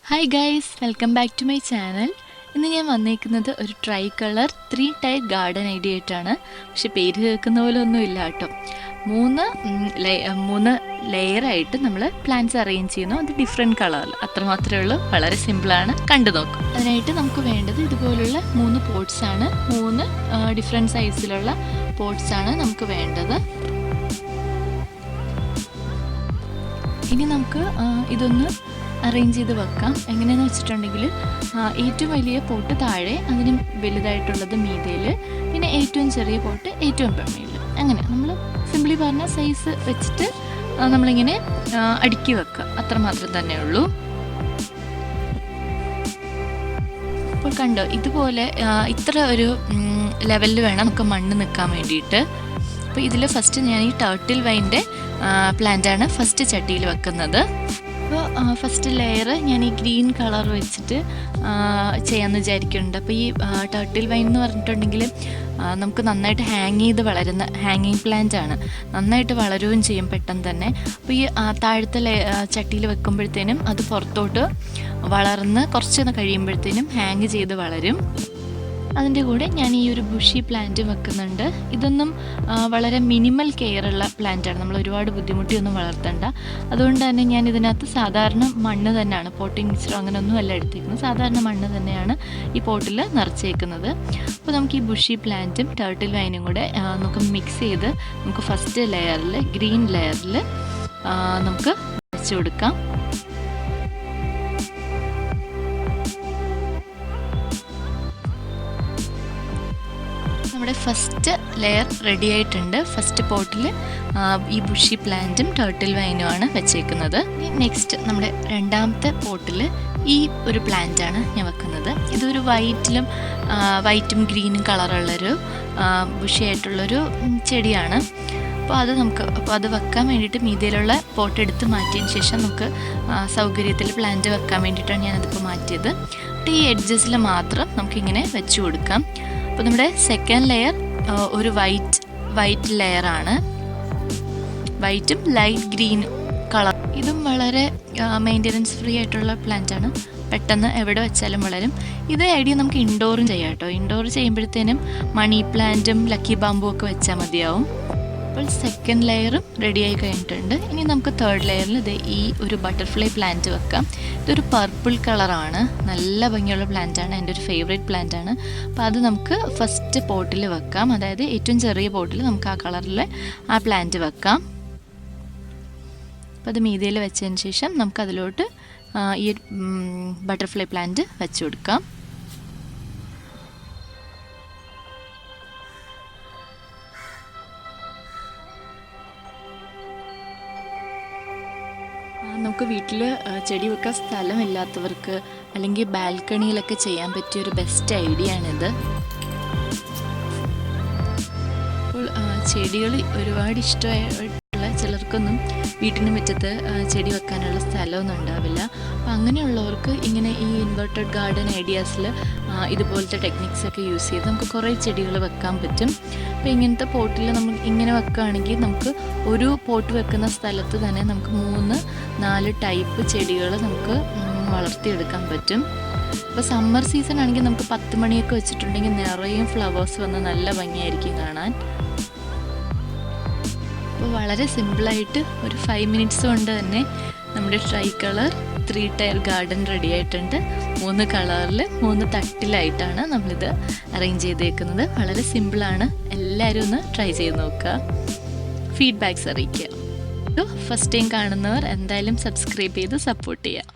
Hi guys, welcome back to my channel. ഇന്ന് ഞാൻ വന്നേക്കുന്നത് ഒരു ട്രൈകളർ 3 ടൈപ്പ് ഗാർഡൻ ഐഡിയ ആയിട്ടാണ്. പക്ഷെ പേര് കേൾക്കുന്ന പോലെ ഒന്നുമില്ല കേട്ടോ. മൂന്ന് ലെയറായിട്ട് നമ്മൾ പ്ലാന്റ്സ് അറേഞ്ച് ചെയ്യുന്നു. അത് ഡിഫറെൻറ്റ് കളറിൽ, അത്രമാത്രമേ ഉള്ളൂ. വളരെ സിമ്പിളാണ്, കണ്ടു നോക്കും. അതിനായിട്ട് നമുക്ക് വേണ്ടത് ഇതുപോലുള്ള 3 പോട്ട്സാണ്. 3 ഡിഫറെൻറ്റ് സൈസിലുള്ള പോട്ട്സാണ് നമുക്ക് വേണ്ടത്. ഇനി നമുക്ക് ഇതൊന്ന് അറേഞ്ച് ചെയ്ത് വെക്കാം. എങ്ങനെയാണെന്ന് വെച്ചിട്ടുണ്ടെങ്കിൽ ഏറ്റവും വലിയ പോട്ട് താഴെ, അതിന് വലുതായിട്ടുള്ളത് മീതയിൽ, പിന്നെ ഏറ്റവും ചെറിയ പോട്ട് ഏറ്റവും മേളിൽ. അങ്ങനെ നമ്മൾ സിംപ്ലി പറഞ്ഞ സൈസ് വെച്ചിട്ട് നമ്മളിങ്ങനെ അടുക്കി വെക്കുക, അത്രമാത്രം തന്നെ ഉള്ളൂ. അപ്പോൾ കണ്ടോ, ഇതുപോലെ ഇത്ര ഒരു ലെവലിൽ വേണം നമുക്ക് മണ്ണ് നിൽക്കാൻ വേണ്ടിയിട്ട്. അപ്പോൾ ഇതിൽ ഫസ്റ്റ് ഞാൻ ഈ ടർട്ടിൽ വൈൻ്റെ പ്ലാന്റാണ് ഫസ്റ്റ് ചട്ടിയിൽ വെക്കുന്നത്. അപ്പോൾ ഫസ്റ്റ് ലെയർ ഞാൻ ഈ ഗ്രീൻ കളർ വെച്ചിട്ട് ചെയ്യാമെന്ന് വിചാരിക്കുന്നുണ്ട്. അപ്പോൾ ഈ ടർട്ടിൽ വൈൻ എന്ന് പറഞ്ഞിട്ടുണ്ടെങ്കിൽ നമുക്ക് നന്നായിട്ട് ഹാങ് ചെയ്ത് വളരുന്ന ഹാങ്ങിങ് പ്ലാന്റ് ആണ്. നന്നായിട്ട് വളരുകയും ചെയ്യും പെട്ടെന്ന് തന്നെ. അപ്പോൾ ഈ താഴത്തെ ചട്ടിയിൽ വെക്കുമ്പോഴത്തേനും അത് പുറത്തോട്ട് വളർന്ന് കുറച്ചൊന്ന് കഴിയുമ്പോഴത്തേനും ഹാങ് ചെയ്ത് വളരും. അതിൻ്റെ കൂടെ ഞാൻ ഈ ഒരു ബുഷി പ്ലാന്റ് വെക്കുന്നുണ്ട്. ഇതൊന്നും വളരെ മിനിമൽ കെയർ ഉള്ള പ്ലാന്റാണ്. നമ്മൾ ഒരുപാട് ബുദ്ധിമുട്ടിയൊന്നും വളർത്തണ്ട. അതുകൊണ്ട് തന്നെ ഞാൻ ഇതിനകത്ത് സാധാരണ മണ്ണ് തന്നെയാണ്, പോട്ടിംഗ് മിക്സറോ അങ്ങനെയൊന്നും അല്ല എടുത്തേക്കുന്നത്. സാധാരണ മണ്ണ് തന്നെയാണ് ഈ പോട്ടിൽ നിറച്ചേക്കുന്നത്. അപ്പോൾ നമുക്ക് ഈ ബുഷി പ്ലാന്റും ടർട്ടിൽ വൈനും കൂടെ നമുക്ക് മിക്സ് ചെയ്ത് നമുക്ക് ഫസ്റ്റ് ലെയറിൽ, ഗ്രീൻ ലെയറിൽ നമുക്ക് വെച്ച് കൊടുക്കാം. നമ്മുടെ ഫസ്റ്റ് ലെയർ റെഡി ആയിട്ടുണ്ട്. ഫസ്റ്റ് പോട്ടിൽ ഈ ബുഷി പ്ലാന്റും ടർട്ടിൽ വൈനുമാണ് വെച്ചേക്കുന്നത്. നെക്സ്റ്റ് നമ്മുടെ രണ്ടാമത്തെ പോട്ടിൽ ഈ ഒരു പ്ലാന്റാണ് ഞാൻ വെക്കുന്നത്. ഇതൊരു വൈറ്റും ഗ്രീനും കളറുള്ളൊരു ബുഷിയായിട്ടുള്ളൊരു ചെടിയാണ്. അപ്പോൾ അത് വെക്കാൻ വേണ്ടിയിട്ട് മീതിയിലുള്ള പോട്ട് എടുത്ത് മാറ്റിയതിന് ശേഷം നമുക്ക് സൗകര്യത്തിൽ പ്ലാന്റ് വെക്കാൻ വേണ്ടിയിട്ടാണ് ഞാനതിപ്പോൾ മാറ്റിയത്. ഈ എഡ്ജസിൽ മാത്രം നമുക്കിങ്ങനെ വെച്ച് കൊടുക്കാം. അപ്പോൾ നമ്മുടെ സെക്കൻഡ് ലെയർ ഒരു വൈറ്റ് ലെയറാണ്, വൈറ്റും ലൈറ്റ് ഗ്രീൻ കളർ. ഇതും വളരെ മെയിൻ്റെനൻസ് ഫ്രീ ആയിട്ടുള്ള പ്ലാന്റാണ്. പെട്ടെന്ന് എവിടെ വെച്ചാലും വളരും. ഇതേ ഐഡിയ നമുക്ക് ഇൻഡോറും ചെയ്യാം കേട്ടോ. ഇൻഡോർ ചെയ്യുമ്പോഴത്തേനും മണി പ്ലാന്റും ലക്കി ബാമ്പും ഒക്കെ വെച്ചാൽ മതിയാവും. അപ്പോൾ സെക്കൻഡ് ലെയറും റെഡിയായി കഴിഞ്ഞിട്ടുണ്ട്. ഇനി നമുക്ക് തേർഡ് ലെയറിൽ ഈ ഒരു ബട്ടർഫ്ലൈ പ്ലാന്റ് വെക്കാം. ഇതൊരു പർപ്പിൾ കളറാണ്, നല്ല ഭംഗിയുള്ള പ്ലാന്റാണ്, എൻ്റെ ഒരു ഫേവറേറ്റ് പ്ലാന്റാണ്. അപ്പോൾ അത് നമുക്ക് ഫസ്റ്റ് പോട്ടിൽ വെക്കാം. അതായത് ഏറ്റവും ചെറിയ പോട്ടിൽ നമുക്ക് ആ കളറിൽ ആ പ്ലാന്റ് വെക്കാം. അപ്പോൾ അത് മീതിയിൽ വെച്ചതിന് ശേഷം നമുക്കതിലോട്ട് ഈ ബട്ടർഫ്ലൈ പ്ലാന്റ് വെച്ച് കൊടുക്കാം. നമുക്ക് വീട്ടിൽ ചെടി വെക്കാൻ സ്ഥലമില്ലാത്തവർക്ക് അല്ലെങ്കിൽ ബാൽക്കണിയിലൊക്കെ ചെയ്യാൻ പറ്റിയൊരു ബെസ്റ്റ് ഐഡിയ ആണിത്. അപ്പോൾ ചെടികൾ ഒരുപാട് ഇഷ്ടമായിട്ടുള്ള ചിലർക്കൊന്നും വീട്ടിന് മുറ്റത്ത് ചെടി വെക്കാനുള്ള സ്ഥലമൊന്നും ഉണ്ടാവില്ല. അപ്പം അങ്ങനെയുള്ളവർക്ക് ഇങ്ങനെ ഈ ഇൻവെർട്ടഡ് ഗാർഡൻ ഐഡിയാസിൽ ഇതുപോലത്തെ ടെക്നിക്സൊക്കെ യൂസ് ചെയ്ത് നമുക്ക് കുറേ ചെടികൾ വെക്കാൻ പറ്റും. അപ്പോൾ ഇങ്ങനത്തെ പോട്ടിൽ നമ്മൾ ഇങ്ങനെ വെക്കുകയാണെങ്കിൽ നമുക്ക് ഒരു പോട്ട് വെക്കുന്ന സ്ഥലത്ത് തന്നെ നമുക്ക് 3-4 ടൈപ്പ് ചെടികൾ നമുക്ക് വളർത്തിയെടുക്കാൻ പറ്റും. ഇപ്പോൾ സമ്മർ സീസൺ ആണെങ്കിൽ നമുക്ക് 10 മണിയൊക്കെ വെച്ചിട്ടുണ്ടെങ്കിൽ നിറയെ ഫ്ലവേഴ്സ് വന്ന് നല്ല ഭംഗിയായിരിക്കും കാണാൻ. അപ്പോൾ വളരെ സിമ്പിളായിട്ട് ഒരു 5 മിനിറ്റ്സ് കൊണ്ട് തന്നെ നമ്മുടെ ട്രൈകളർ 3 ടയർ ഗാർഡൻ റെഡി ആയിട്ടുണ്ട്. 3 കളറിൽ 3 തട്ടിലായിട്ടാണ് നമ്മളിത് അറേഞ്ച് ചെയ്തേക്കുന്നത്. വളരെ സിമ്പിളാണ്, എല്ലാവരും ഒന്ന് ട്രൈ ചെയ്ത് നോക്കുക, ഫീഡ്ബാക്ക്സ് അറിയിക്കുക. ഫസ്റ്റ് ടൈം കാണുന്നവർ എന്തായാലും സബ്സ്ക്രൈബ് ചെയ്ത് സപ്പോർട്ട് ചെയ്യുക.